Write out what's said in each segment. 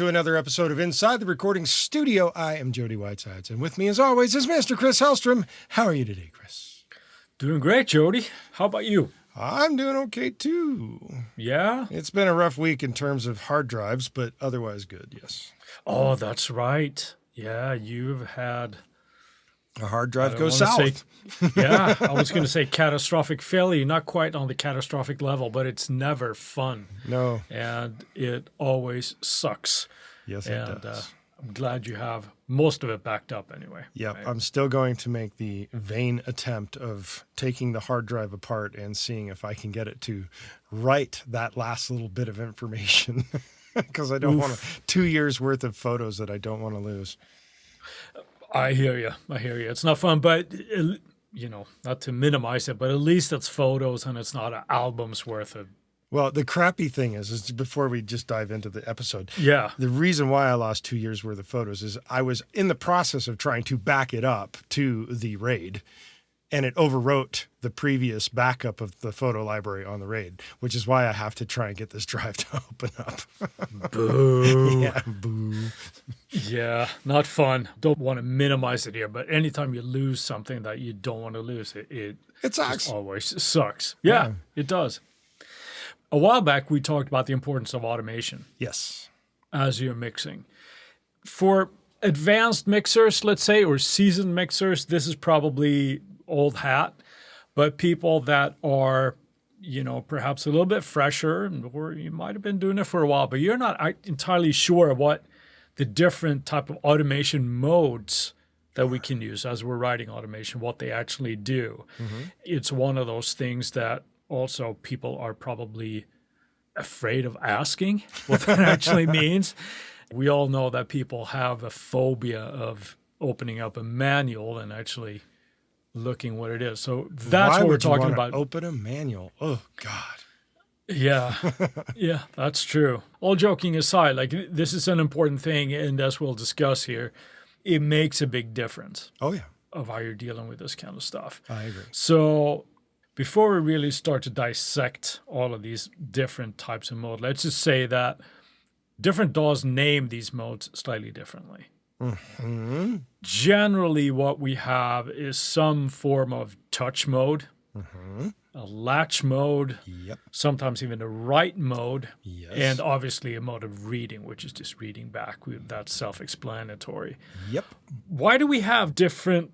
to another episode of Inside the Recording Studio. I am Jody Whitesides, and with me, as always, is Mr. Chris Hellstrom. How are you today, Chris? Doing great, Jody. How about you? I'm doing okay, too. Yeah? It's been a rough week in terms of hard drives, but otherwise good, yes. Oh, that's right. Yeah, you've had... A hard drive goes south. Yeah, I was going to say catastrophic failure, not quite on the catastrophic level, but it's never fun. No. And it always sucks. Yes, it does. I'm glad you have most of it backed up anyway. Yep, right? I'm still going to make the vain attempt of taking the hard drive apart and seeing if I can get it to write that last little bit of information. Because I don't want 2 years worth of photos that I don't want to lose. I hear you. It's not fun, but, not to minimize it, but at least it's photos and it's not an album's worth of. Well, the crappy thing is before we just dive into the episode, yeah, the reason why I lost 2 years worth of photos is I was in the process of trying to back it up to the RAID, and it overwrote the previous backup of the photo library on the RAID, which is why I have to try and get this drive to open up. Boo. Yeah, boo. Yeah, not fun. Don't want to minimize it here, but anytime you lose something that you don't want to lose, it sucks. Always sucks. Yeah, it does. A while back, we talked about the importance of automation. Yes. As you're mixing. For advanced mixers, let's say, or seasoned mixers, this is probably old hat, but people that are, perhaps a little bit fresher, or you might have been doing it for a while, but you're not entirely sure what the different type of automation modes that we can use as we're writing automation, what they actually do. Mm-hmm. It's one of those things that also people are probably afraid of asking what that actually means. We all know that people have a phobia of opening up a manual and actually looking what it is. So that's what we're talking about. Open a manual. Oh, God. Yeah. Yeah, that's true. All joking aside, this is an important thing, and as we'll discuss here, it makes a big difference. Oh, yeah. Of how you're dealing with this kind of stuff. I agree. So before we really start to dissect all of these different types of mode, let's just say that different DAWs name these modes slightly differently. Mm-hmm. Generally, what we have is some form of touch mode, a latch mode, sometimes even a write mode, and obviously a mode of reading, which is just reading back. That's self-explanatory. Yep. Why do we have different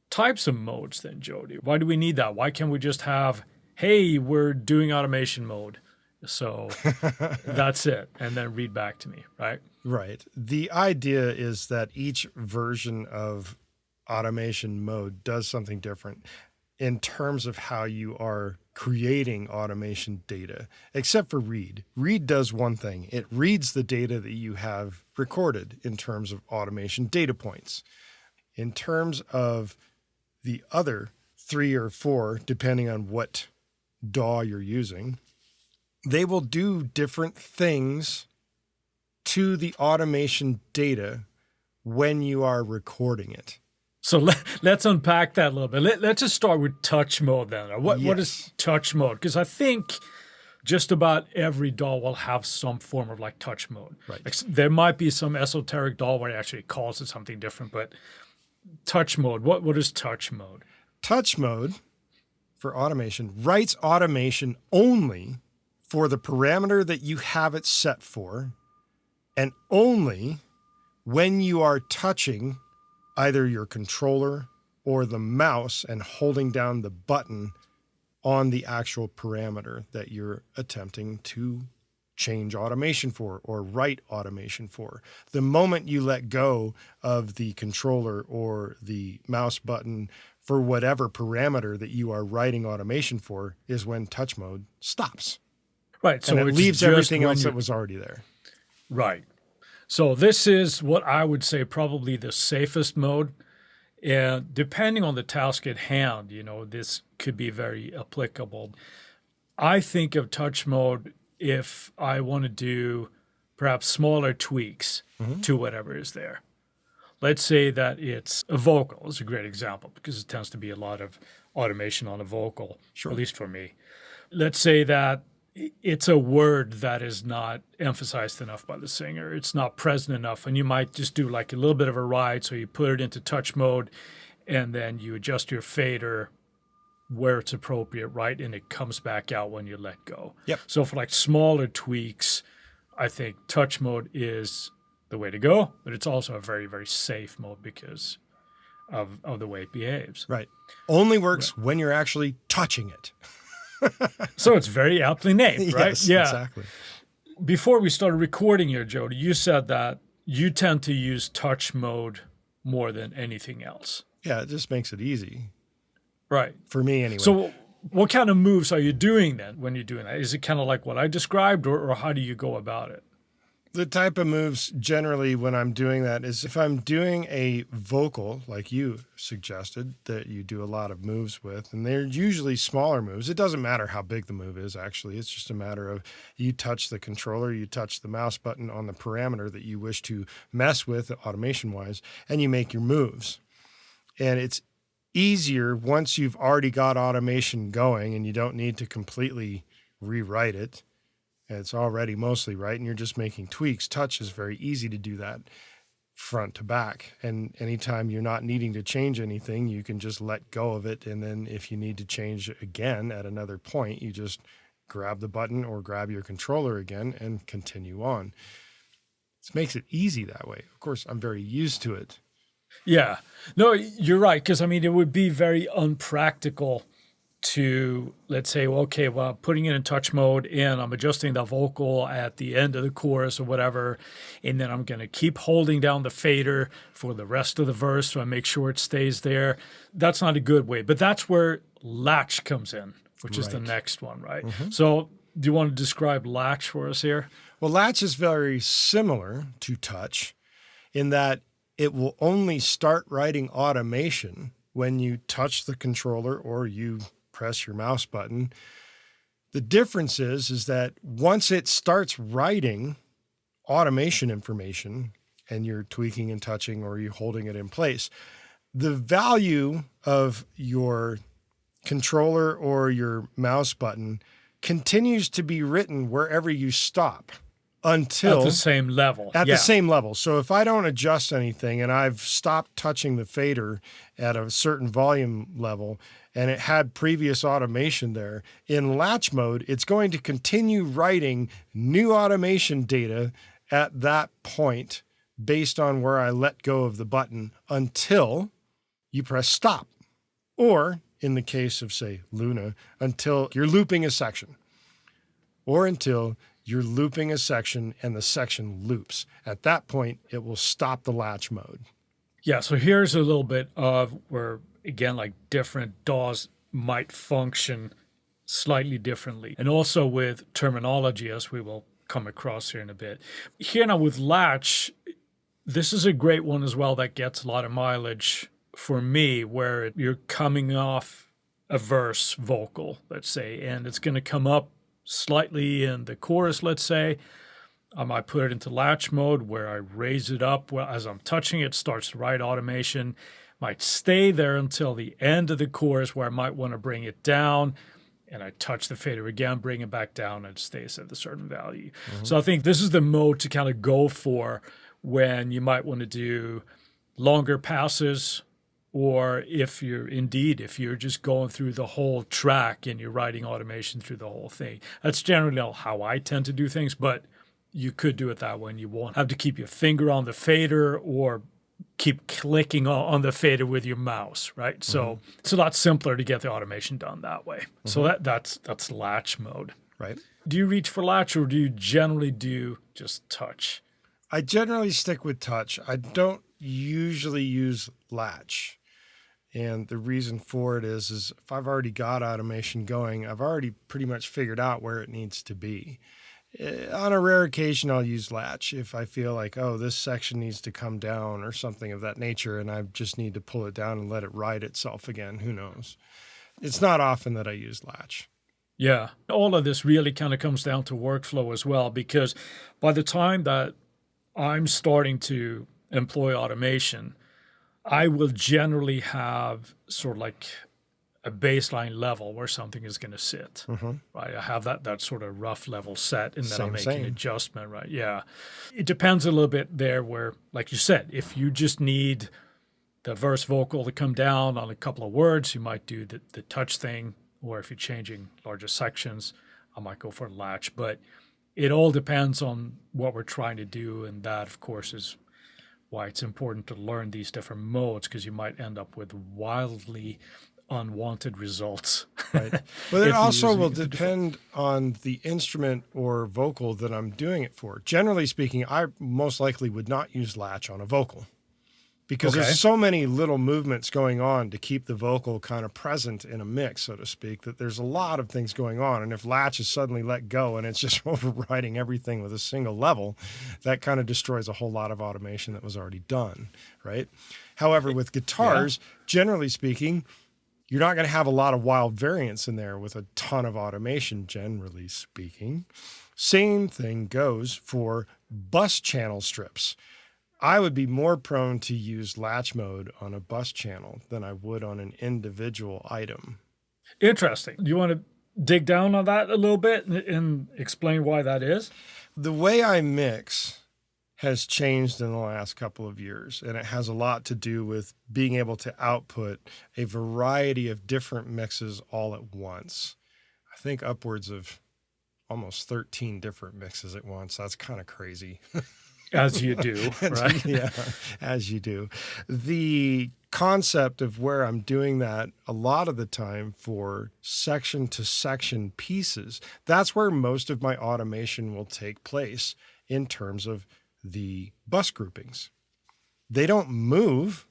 types of modes then, Jody? Why do we need that? Why can't we just have, hey, we're doing automation mode, so that's it, and then read back to me, right? Right. The idea is that each version of automation mode does something different in terms of how you are creating automation data, except for read. Read does one thing. It reads the data that you have recorded in terms of automation data points. In terms of the other 3 or 4, depending on what DAW you're using, they will do different things to the automation data when you are recording it. So let's unpack that a little bit. Let's just start with touch mode then. What is touch mode? Because I think just about every DAW will have some form of touch mode. Right. There might be some esoteric DAW where it actually calls it something different, but touch mode, what is touch mode? Touch mode for automation writes automation only for the parameter that you have it set for, and only when you are touching either your controller or the mouse and holding down the button on the actual parameter that you're attempting to change automation for or write automation for. The moment you let go of the controller or the mouse button for whatever parameter that you are writing automation for is when touch mode stops. Right. So and it leaves everything else that was already there. Right. So this is what I would say probably the safest mode. And depending on the task at hand, this could be very applicable. I think of touch mode if I want to do perhaps smaller tweaks to whatever is there. Let's say that it's a vocal is a great example because it tends to be a lot of automation on a vocal, at least for me. Let's say that it's a word that is not emphasized enough by the singer. It's not present enough. And you might just do like a little bit of a ride. So you put it into touch mode and then you adjust your fader where it's appropriate, right? And it comes back out when you let go. Yep. So for like smaller tweaks, I think touch mode is the way to go, but it's also a very, very safe mode because of the way it behaves. Right. Only works when you're actually touching it. So it's very aptly named, right? Yes, Yeah. exactly. Before we started recording here, Jody, you said that you tend to use touch mode more than anything else. Yeah, it just makes it easy. Right. For me, anyway. So what kind of moves are you doing then when you're doing that? Is it kind of like what I described, or how do you go about it? The type of moves generally when I'm doing that is if I'm doing a vocal, like you suggested, that you do a lot of moves with, and they're usually smaller moves. It doesn't matter how big the move is, actually. It's just a matter of you touch the controller, you touch the mouse button on the parameter that you wish to mess with automation-wise, and you make your moves. And it's easier once you've already got automation going and you don't need to completely rewrite it. It's already mostly right, and you're just making tweaks. Touch is very easy to do that front to back. And anytime you're not needing to change anything, you can just let go of it. And then if you need to change again at another point, you just grab the button or grab your controller again and continue on. It makes it easy that way. Of course, I'm very used to it. Yeah. No, you're right. Because, I mean, it would be very unpractical to, let's say, well, okay, well, I'm putting it in touch mode and I'm adjusting the vocal at the end of the chorus or whatever, and then I'm going to keep holding down the fader for the rest of the verse so I make sure it stays there. That's not a good way. But that's where Latch comes in, which is the next one, right? Mm-hmm. So do you want to describe Latch for us here? Well, Latch is very similar to touch in that it will only start writing automation when you touch the controller or you press your mouse button. The difference is that once it starts writing automation information and you're tweaking and touching or you're holding it in place, the value of your controller or your mouse button continues to be written wherever you stop. Until at the same level. At the same level. So if I don't adjust anything and I've stopped touching the fader at a certain volume level and it had previous automation there, in Latch mode, it's going to continue writing new automation data at that point based on where I let go of the button until you press stop. Or in the case of, say, Luna, until you're looping a section. Or until you're looping a section and the section loops. At that point, it will stop the Latch mode. Yeah, so here's a little bit of where, again, like different DAWs might function slightly differently. And also with terminology, as we will come across here in a bit. Here now with Latch, this is a great one as well that gets a lot of mileage for me, where you're coming off a verse vocal, let's say, and it's going to come up slightly in the chorus, let's say. I might put it into Latch mode where I raise it up. Well, as I'm touching it, starts to write automation. Might stay there until the end of the chorus where I might want to bring it down. And I touch the fader again, bring it back down, and it stays at a certain value. Mm-hmm. So I think this is the mode to kind of go for when you might want to do longer passes, or if you're just going through the whole track and you're writing automation through the whole thing. That's generally how I tend to do things, but you could do it that way and you won't have to keep your finger on the fader or keep clicking on the fader with your mouse, right? Mm-hmm. So it's a lot simpler to get the automation done that way. Mm-hmm. So that's Latch mode. Right. Do you reach for Latch or do you generally do just touch? I generally stick with touch. I don't usually use Latch. And the reason for it is if I've already got automation going, I've already pretty much figured out where it needs to be. On a rare occasion, I'll use Latch if I feel like, oh, this section needs to come down or something of that nature, and I just need to pull it down and let it ride itself again. Who knows? It's not often that I use Latch. Yeah. All of this really kind of comes down to workflow as well, because by the time that I'm starting to employ automation, I will generally have sort of like a baseline level where something is going to sit, Mm-hmm. right? I have that sort of rough level set, and then I'll make Same. an adjustment, right? Yeah. It depends a little bit there where, like you said, if you just need the verse vocal to come down on a couple of words, you might do the touch thing, or if you're changing larger sections, I might go for a latch. But it all depends on what we're trying to do, and that, of course, is why it's important to learn these different modes, because you might end up with wildly unwanted results. Right. But it also will depend on the instrument or vocal that I'm doing it for. Generally speaking, I most likely would not use latch on a vocal, because there's so many little movements going on to keep the vocal kind of present in a mix, so to speak, that there's a lot of things going on. And if latch is suddenly let go and it's just overriding everything with a single level, that kind of destroys a whole lot of automation that was already done, right? However, with guitars, generally speaking, you're not going to have a lot of wild variance in there with a ton of automation, generally speaking. Same thing goes for bus channel strips. I would be more prone to use latch mode on a bus channel than I would on an individual item. Interesting. Do you want to dig down on that a little bit and explain why that is? The way I mix has changed in the last couple of years, and it has a lot to do with being able to output a variety of different mixes all at once. I think upwards of almost 13 different mixes at once. That's kind of crazy. As you do, right? Yeah, as you do. The concept of where I'm doing that a lot of the time for section to section pieces, that's where most of my automation will take place in terms of the bus groupings. They don't move,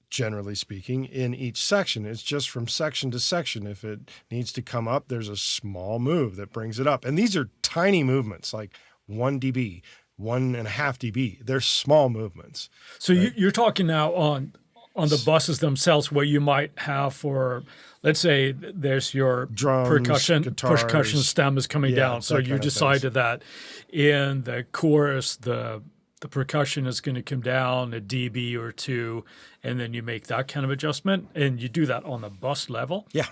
generally speaking, in each section. It's just from section to section. If it needs to come up, there's a small move that brings it up. And these are tiny movements, like 1 dB. 1.5 dB. They're small movements. So right? You're talking now on the buses themselves, where you might have, for, let's say, there's your drums, percussion stem is coming down. So you decided that in the chorus, the percussion is going to come down a dB or two, and then you make that kind of adjustment, and you do that on the bus level. Yeah.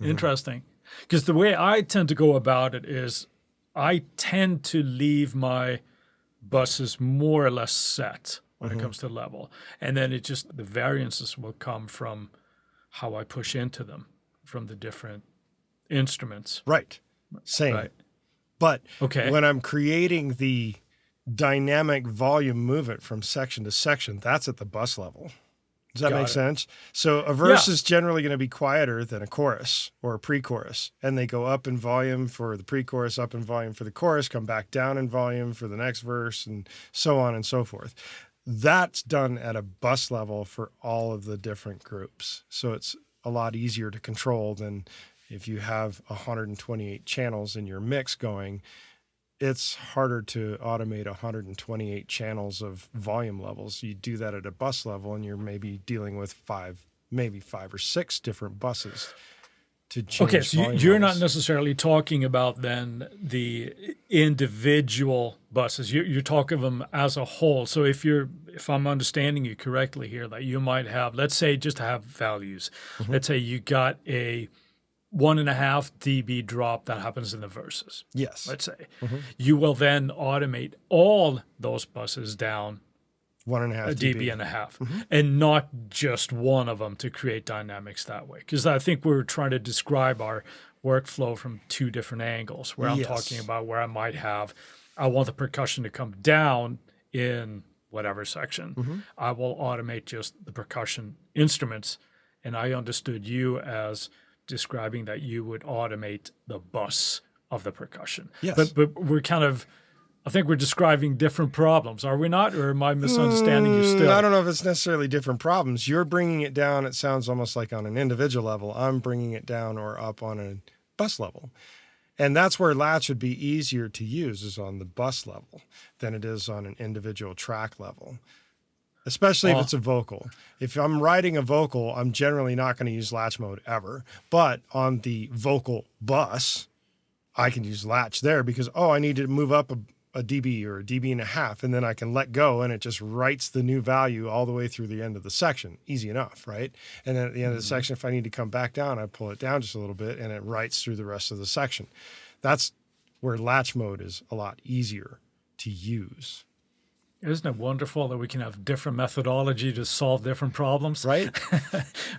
Interesting. Because the way I tend to go about it is, I tend to leave my buses more or less set when it comes to level. And then the variances will come from how I push into them from the different instruments. Right. Same. Right. But when I'm creating the dynamic volume movement from section to section, that's at the bus level. Does that make sense? So a verse is generally going to be quieter than a chorus or a pre-chorus, and they go up in volume for the pre-chorus, up in volume for the chorus, come back down in volume for the next verse, and so on and so forth. That's done at a bus level for all of the different groups. So it's a lot easier to control than if you have 128 channels in your mix going. It's harder to automate 128 channels of volume levels. You do that at a bus level, and you're maybe dealing with maybe five or six different buses to change. Okay, so you're not necessarily talking about then the individual buses. You're talking of them as a whole. So if I'm understanding you correctly here, that you might have, let's say, just to have values. Let's say you got a 1.5 dB drop that happens in the verses. Yes. Let's say. You will then automate all those buses down 1.5 dB and a half, and not just one of them to create dynamics that way. Because I think we're trying to describe our workflow from two different angles, where I'm talking about where I want the percussion to come down in whatever section. I will automate just the percussion instruments, and I understood you as describing that you would automate the bus of the percussion. Yes. But we're I think we're describing different problems, are we not? Or am I misunderstanding you still? I don't know if it's necessarily different problems. You're bringing it down, it sounds almost like on an individual level. I'm bringing it down or up on a bus level. And that's where latch would be easier to use, is on the bus level than it is on an individual track level. Especially if it's a vocal. If I'm writing a vocal, I'm generally not going to use latch mode ever. But on the vocal bus, I can use latch there because, I need to move up a dB or a dB and a half, and then I can let go and it just writes the new value all the way through the end of the section. Easy enough, right? And then at the end of the section, if I need to come back down, I pull it down just a little bit and it writes through the rest of the section. That's where latch mode is a lot easier to use. Isn't it wonderful that we can have different methodology to solve different problems? Right?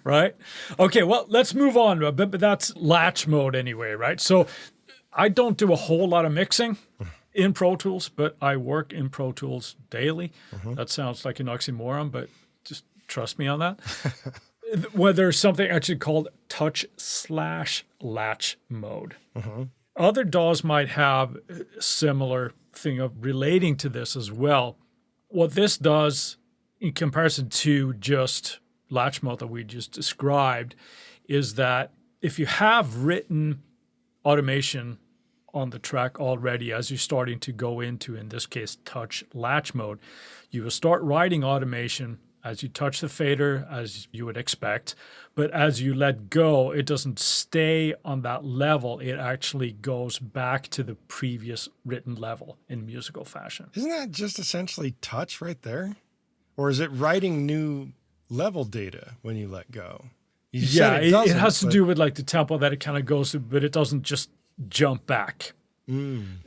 Right? Okay, well, let's move on. But that's latch mode anyway, right? So I don't do a whole lot of mixing in Pro Tools, but I work in Pro Tools daily. That sounds like an oxymoron, but just trust me on that. Well, there's something actually called touch/latch mode. Other DAWs might have a similar thing of relating to this as well. What this does in comparison to just latch mode that we just described is that if you have written automation on the track already as you're starting to go into, in this case, touch latch mode, you will start writing automation as you touch the fader, as you would expect. But as you let go, it doesn't stay on that level. It actually goes back to the previous written level in musical fashion. Isn't that just essentially touch right there? Or is it writing new level data when you let go? You said It doesn't, has to do with like the tempo that it kind of goes to, but it doesn't just jump back.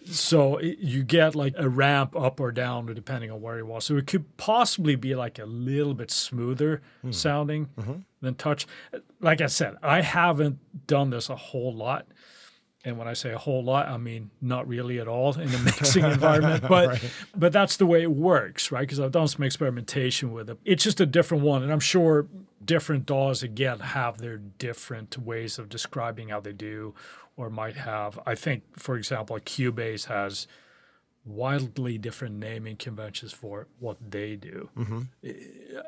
So you get like a ramp up or down depending on where you was. So it could possibly be like a little bit smoother sounding than touch. Like I said, I haven't done this a whole lot. And when I say a whole lot, I mean not really at all in a mixing environment. But but that's the way it works, right? Because I've done some experimentation with it. It's just a different one. And I'm sure different DAWs, again, have their different ways of describing how they do, or might have. I think, for example, Cubase has wildly different naming conventions for what they do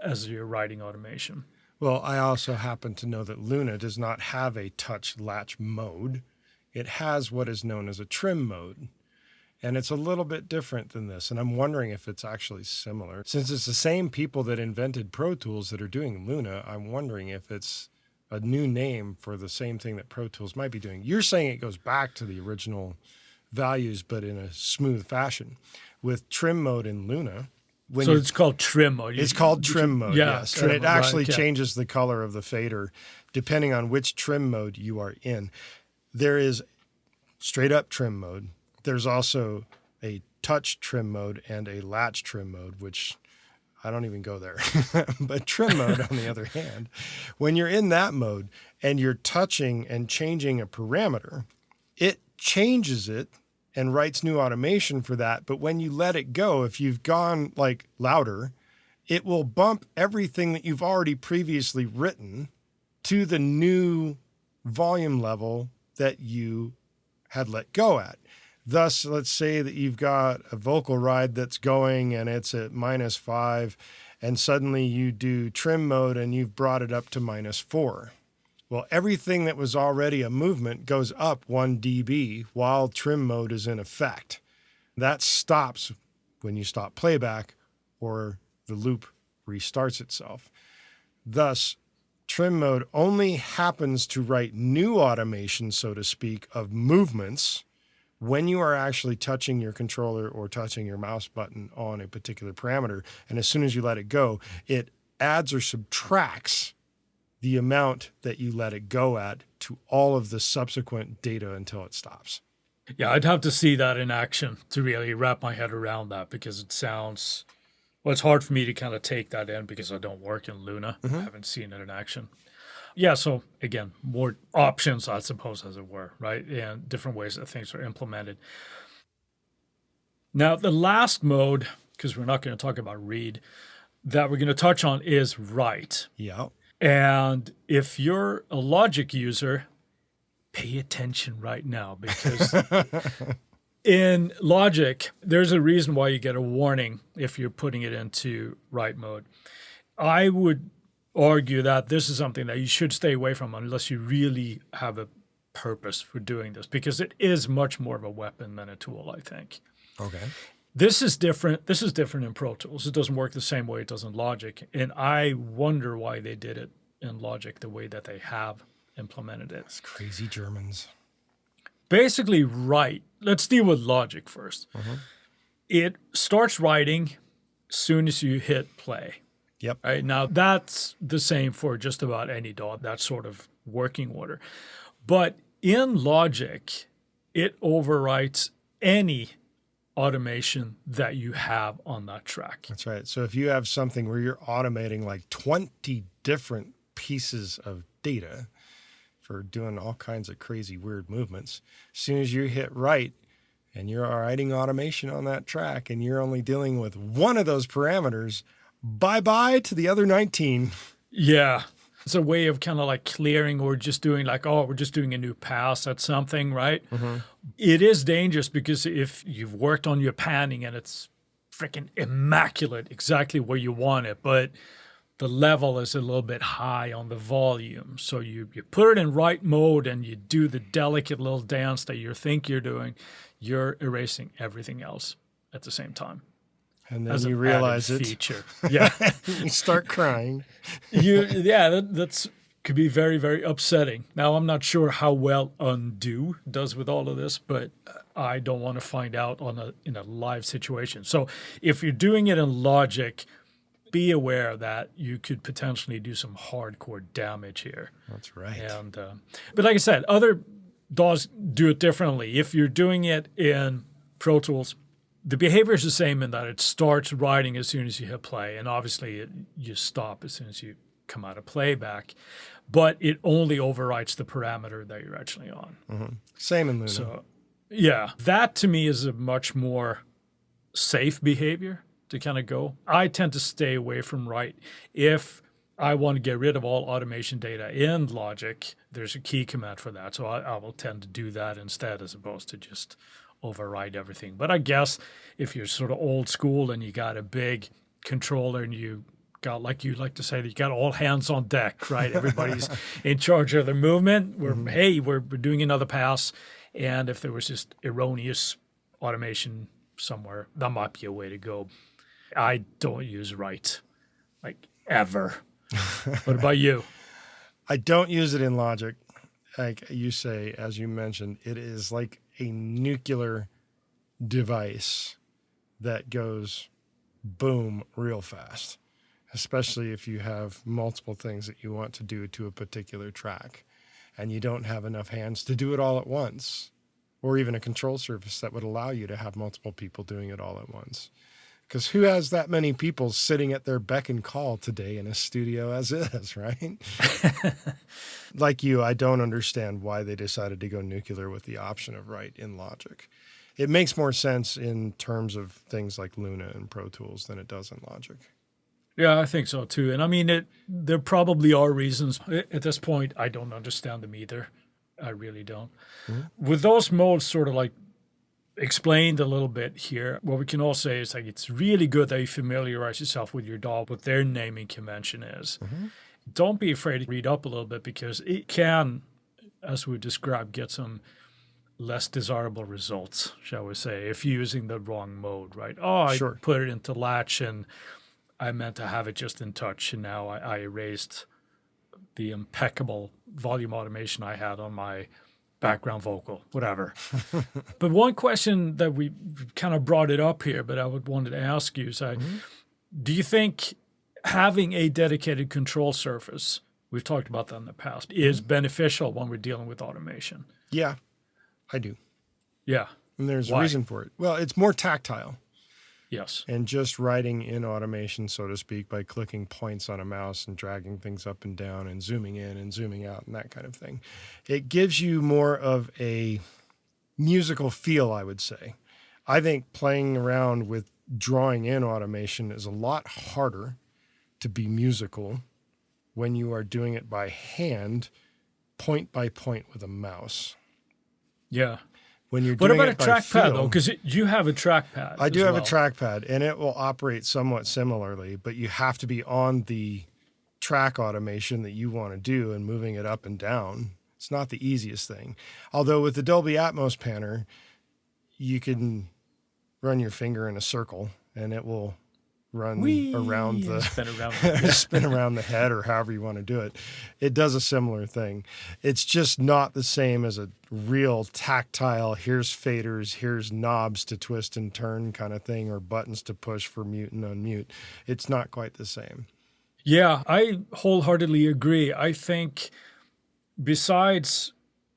as you're writing automation. Well, I also happen to know that Luna does not have a touch latch mode. It has what is known as a trim mode. And it's a little bit different than this. And I'm wondering if it's actually similar. Since it's the same people that invented Pro Tools that are doing Luna, I'm wondering if it's a new name for the same thing that Pro Tools might be doing. You're saying it goes back to the original values, but in a smooth fashion. With trim mode in Luna, So it's called trim mode. It's called trim mode, yes. Trim And it mode, actually right, changes the color of the fader depending on which trim mode you are in. There is straight up trim mode. There's also a touch trim mode and a latch trim mode, which I don't even go there. But trim mode, on the other hand, when you're in that mode and you're touching and changing a parameter, it changes it and writes new automation for that. But when you let it go, if you've gone like louder, it will bump everything that you've already previously written to the new volume level that you had let go at. Thus, let's say that you've got a vocal ride that's going and it's at -5, and suddenly you do trim mode and you've brought it up to -4. Well, everything that was already a movement goes up 1 dB while trim mode is in effect. That stops when you stop playback or the loop restarts itself. Thus, trim mode only happens to write new automation, so to speak, of movements when you are actually touching your controller or touching your mouse button on a particular parameter. And as soon as you let it go, it adds or subtracts the amount that you let it go at to all of the subsequent data until it stops. Yeah, I'd have to see that in action to really wrap my head around that, because it sounds, well, it's hard for me to kind of take that in because I don't work in Luna. I haven't seen it in action. Yeah, so again, more options, I suppose, as it were, right? And different ways that things are implemented. Now, the last mode, because we're not going to talk about read, that we're going to touch on is write. Yeah. And if you're a Logic user, pay attention right now, because in Logic, there's a reason why you get a warning if you're putting it into write mode. I would argue that this is something that you should stay away from unless you really have a purpose for doing this, because it is much more of a weapon than a tool, I think. Okay. This is different. This is different in Pro Tools. It doesn't work the same way it does in Logic. And I wonder why they did it in Logic the way that they have implemented it. It's crazy Germans. Basically, write. Let's deal with Logic first. it starts writing as soon as you hit play. Yep. Right now, that's the same for just about any DAW, that sort of working order. But in Logic, it overwrites any automation that you have on that track. That's right. So if you have something where you're automating like 20 different pieces of data for doing all kinds of crazy, weird movements, as soon as you hit write and you're writing automation on that track and you're only dealing with one of those parameters, bye-bye to the other 19. Yeah. It's a way of kind of like clearing or just doing like, oh, we're just doing a new pass at something, right? Mm-hmm. It is dangerous because if you've worked on your panning and it's freaking immaculate, exactly where you want it, but the level is a little bit high on the volume. So you put it in write mode and you do the delicate little dance that you think you're doing, you're erasing everything else at the same time. And then you realize it. Feature. Yeah. You start crying. That's could be very, very upsetting. Now, I'm not sure how well undo does with all of this, but I don't want to find out in a live situation. So if you're doing it in Logic, be aware that you could potentially do some hardcore damage here. That's right. And but like I said, other DAWs do it differently. If you're doing it in Pro Tools, the behavior is the same in that it starts writing as soon as you hit play, and obviously you stop as soon as you come out of playback, but it only overwrites the parameter that you're actually on. Mm-hmm. Same in Luna. So, yeah, that to me is a much more safe behavior to kind of go. I tend to stay away from write. If I want to get rid of all automation data in Logic, there's a key command for that, so I will tend to do that instead as opposed to just override everything. But I guess if you're sort of old school and you got a big controller and you got, like you like to say, that you got all hands on deck, right? Everybody's in charge of the movement. We're doing another pass. And if there was just erroneous automation somewhere, that might be a way to go. I don't use write, like, ever. What about you? I don't use it in Logic. Like you say, as you mentioned, it is like a nuclear device that goes boom real fast, especially if you have multiple things that you want to do to a particular track and you don't have enough hands to do it all at once, or even a control surface that would allow you to have multiple people doing it all at once. Because who has that many people sitting at their beck and call today in a studio as is, right? Like you, I don't understand why they decided to go nuclear with the option of write in Logic. It makes more sense in terms of things like Luna and Pro Tools than it does in Logic. Yeah, I think so too. And I mean, there probably are reasons. At this point, I don't understand them either. I really don't. Mm-hmm. With those modes sort of like explained a little bit here, what we can all say is like it's really good that you familiarize yourself with your DAW, what their naming convention is. Mm-hmm. Don't be afraid to read up a little bit because it can, as we described, get some less desirable results, shall we say, if you're using the wrong mode, right? Oh, I put it into Latch and I meant to have it just in touch, and now I erased the impeccable volume automation I had on my background vocal, whatever. But one question that we kind of brought it up here, but I would wanted to ask you is, do you think having a dedicated control surface, we've talked about that in the past, is beneficial when we're dealing with automation? Yeah, I do. Yeah. And there's a reason for it. Well, it's more tactile. Yes. And just writing in automation, so to speak, by clicking points on a mouse and dragging things up and down and zooming in and zooming out and that kind of thing. It gives you more of a musical feel, I would say. I think playing around with drawing in automation is a lot harder to be musical when you are doing it by hand, point by point with a mouse. Yeah. When you're doing what about it a trackpad, though? Because you have a trackpad. I do have a trackpad, and it will operate somewhat similarly, but you have to be on the track automation that you want to do and moving it up and down. It's not the easiest thing. Although with the Dolby Atmos panner, you can run your finger in a circle, and it will run Whee! around the Spin around the spin around the head, or however you want to do it. It does a similar thing. It's just not the same as a real tactile, here's faders, here's knobs to twist and turn kind of thing, or buttons to push for mute and unmute. It's not quite the same. Yeah, I wholeheartedly agree. I think besides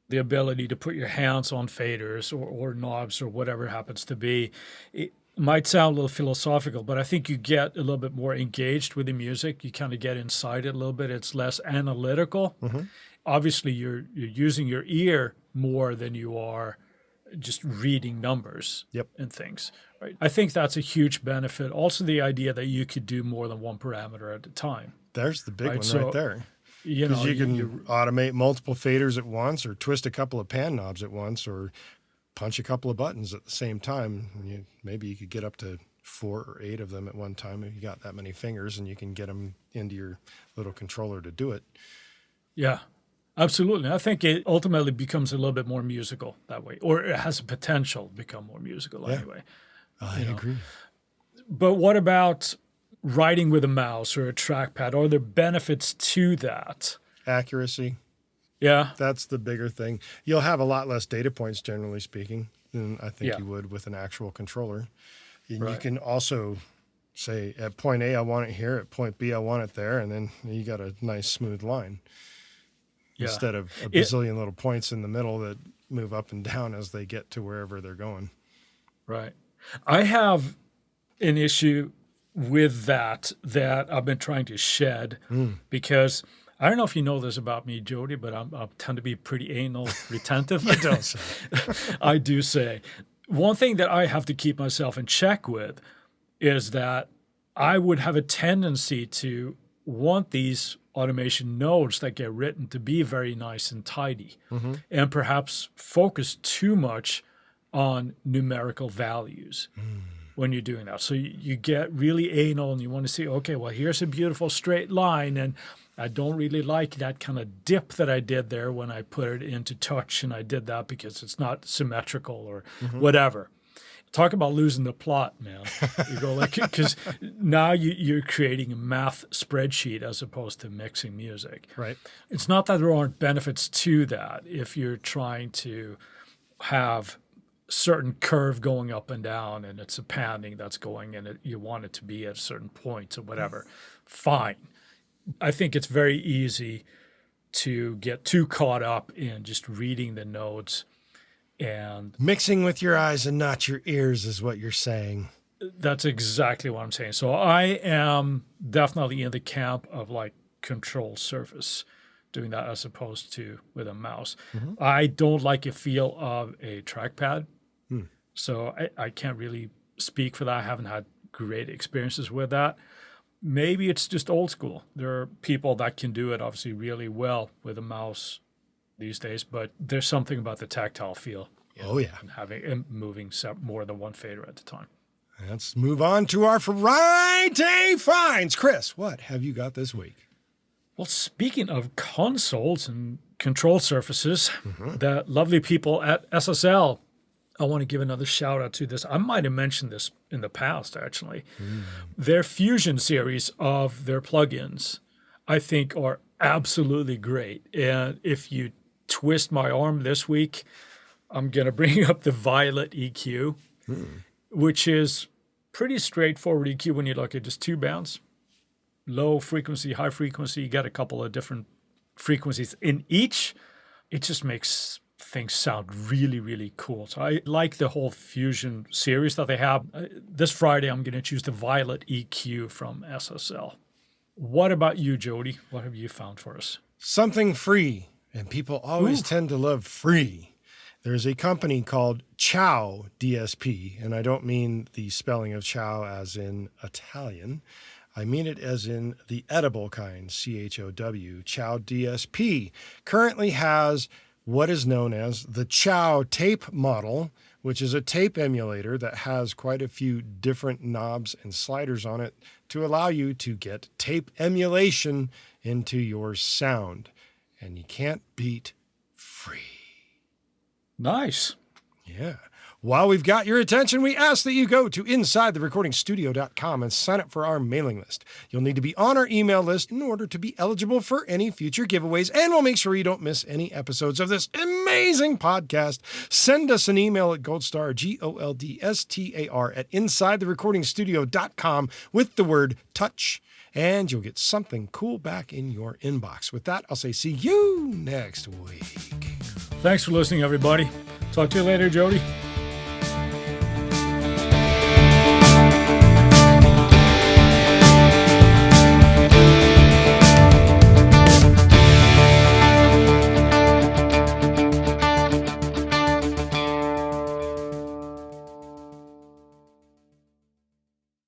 the ability to put your hands on faders or knobs or whatever it happens to be, it might sound a little philosophical, but I think you get a little bit more engaged with the music. You kind of get inside it a little bit. It's less analytical. Mm-hmm. Obviously, you're using your ear more than you are just reading numbers and things. Right? I think that's a huge benefit. Also, the idea that you could do more than one parameter at a time. There's the big one So, right there. You Because know, you can automate multiple faders at once, or twist a couple of pan knobs at once, or punch a couple of buttons at the same time. Maybe you could get up to 4 or 8 of them at one time if you got that many fingers, and you can get them into your little controller to do it. Yeah, absolutely. I think it ultimately becomes a little bit more musical that way, or it has a potential to become more musical anyway. I agree. But what about writing with a mouse or a trackpad? Are there benefits to that? Accuracy. Yeah. That's the bigger thing. You'll have a lot less data points, generally speaking, than I think you would with an actual controller. And you can also say, at point A, I want it here. At point B, I want it there. And then you got a nice smooth line. Yeah. Instead of a bazillion little points in the middle that move up and down as they get to wherever they're going. Right. I have an issue with that I've been trying to shed because I don't know if you know this about me, Jody, but I tend to be pretty anal retentive. You don't say. I do say. One thing that I have to keep myself in check with is that I would have a tendency to want these automation nodes that get written to be very nice and tidy, and perhaps focus too much on numerical values when you're doing that. So you get really anal and you want to see, okay, well, here's a beautiful straight line, and I don't really like that kind of dip that I did there when I put it into touch, and I did that because it's not symmetrical or whatever. Talk about losing the plot, man. You go like, because now you're creating a math spreadsheet as opposed to mixing music. Right. It's not that there aren't benefits to that if you're trying to have certain curve going up and down, and it's a panning that's going, and you want it to be at a certain point or whatever. Fine. I think it's very easy to get too caught up in just reading the notes. And mixing with your eyes and not your ears is what you're saying. That's exactly what I'm saying. So I am definitely in the camp of like control surface, doing that as opposed to with a mouse. I don't like the feel of a trackpad. So I can't really speak for that. I haven't had great experiences with that. Maybe it's just old school. There are people that can do it obviously really well with a mouse these days, but there's something about the tactile feel. And having and moving more than one fader at a time. Let's move on to our Friday finds. Chris, what have you got this week? Well, speaking of consoles and control surfaces, the lovely people at SSL, I want to give another shout out to this. I might have mentioned this in the past, actually. Their Fusion series of their plugins, I think, are absolutely great. And if you twist my arm this week, I'm going to bring up the Violet EQ, which is pretty straightforward EQ when you look at just 2 bands. Low frequency, high frequency. You get a couple of different frequencies in each. It just makes things sound really, really cool. So I like the whole Fusion series that they have. This Friday, I'm going to choose the Violet EQ from SSL. What about you, Jody? What have you found for us? Something free, and people always tend to love free. There's a company called Chow DSP, and I don't mean the spelling of chow as in Italian. I mean it as in the edible kind, CHOW. Chow DSP currently has what is known as the Chow tape model, which is a tape emulator that has quite a few different knobs and sliders on it to allow you to get tape emulation into your sound. And you can't beat free. Nice. Yeah. While we've got your attention, we ask that you go to InsideTheRecordingStudio.com and sign up for our mailing list. You'll need to be on our email list in order to be eligible for any future giveaways, and we'll make sure you don't miss any episodes of this amazing podcast. Send us an email at goldstar, GOLDSTAR, at InsideTheRecordingStudio.com with the word touch, and you'll get something cool back in your inbox. With that, I'll say see you next week. Thanks for listening, everybody. Talk to you later, Jody.